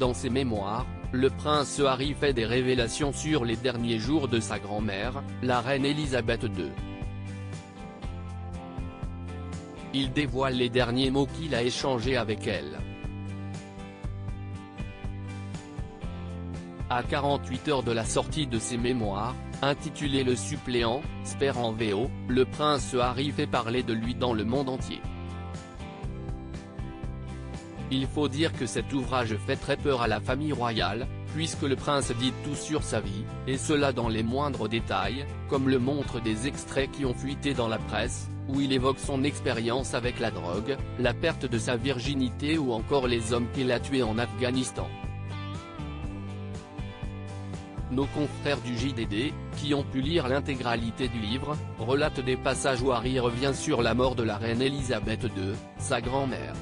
Dans ses mémoires, le prince Harry fait des révélations sur les derniers jours de sa grand-mère, la reine Elisabeth II. Il dévoile les derniers mots qu'il a échangés avec elle. À 48 heures de la sortie de ses mémoires, intitulé Le suppléant, Spare en VO, le prince Harry fait parler de lui dans le monde entier. Il faut dire que cet ouvrage fait très peur à la famille royale, puisque le prince dit tout sur sa vie, et cela dans les moindres détails, comme le montrent des extraits qui ont fuité dans la presse, où il évoque son expérience avec la drogue, la perte de sa virginité ou encore les hommes qu'il a tués en Afghanistan. Nos confrères du JDD, qui ont pu lire l'intégralité du livre, relatent des passages où Harry revient sur la mort de la reine Elisabeth II, sa grand-mère.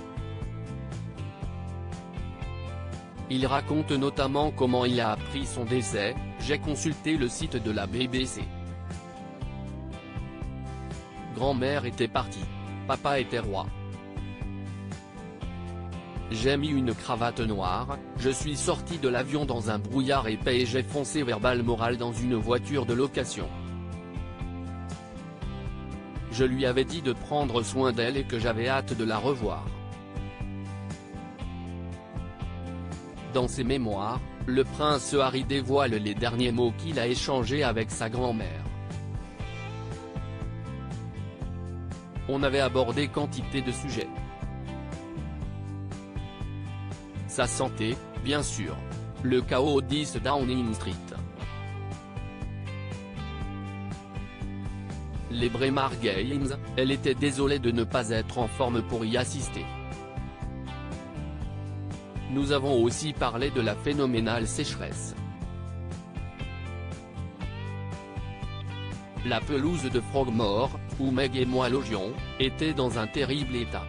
Il raconte notamment comment il a appris son décès. J'ai consulté le site de la BBC. Grand-mère était partie. Papa était roi. J'ai mis une cravate noire, je suis sorti de l'avion dans un brouillard épais et j'ai foncé vers Balmoral dans une voiture de location. Je lui avais dit de prendre soin d'elle et que j'avais hâte de la revoir. Dans ses mémoires, le prince Harry dévoile les derniers mots qu'il a échangés avec sa grand-mère. On avait abordé quantité de sujets. Sa santé, bien sûr. Le chaos au 10 Downing Street. Les Braemar Games, elle était désolée de ne pas être en forme pour y assister. Nous avons aussi parlé de la phénoménale sécheresse. La pelouse de Frogmore, où Meg et moi logions, était dans un terrible état.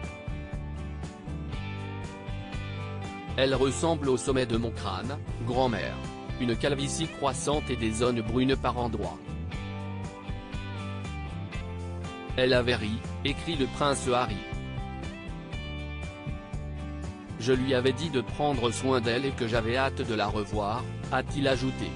Elle ressemble au sommet de mon crâne, grand-mère. Une calvitie croissante et des zones brunes par endroits. Elle avait ri, écrit le prince Harry. Je lui avais dit de prendre soin d'elle et que j'avais hâte de la revoir, a-t-il ajouté.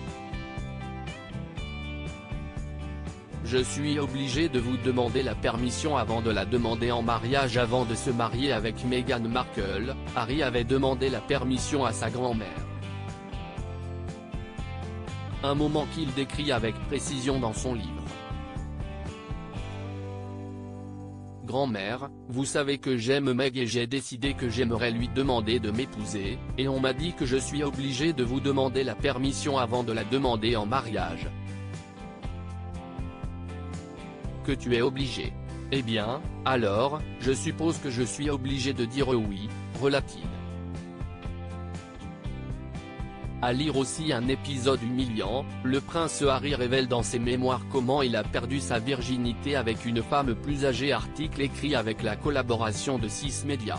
Je suis obligé de vous demander la permission avant de la demander en mariage. Avant de se marier avec Meghan Markle, Harry avait demandé la permission à sa grand-mère. Un moment qu'il décrit avec précision dans son livre. Grand-mère, vous savez que j'aime Meg et j'ai décidé que j'aimerais lui demander de m'épouser, et on m'a dit que je suis obligé de vous demander la permission avant de la demander en mariage. Que tu es obligé. Eh bien, alors, je suppose que je suis obligé de dire oui, relate-t-il. À lire aussi un épisode humiliant, le prince Harry révèle dans ses mémoires comment il a perdu sa virginité avec une femme plus âgée. Article écrit avec la collaboration de 6 médias.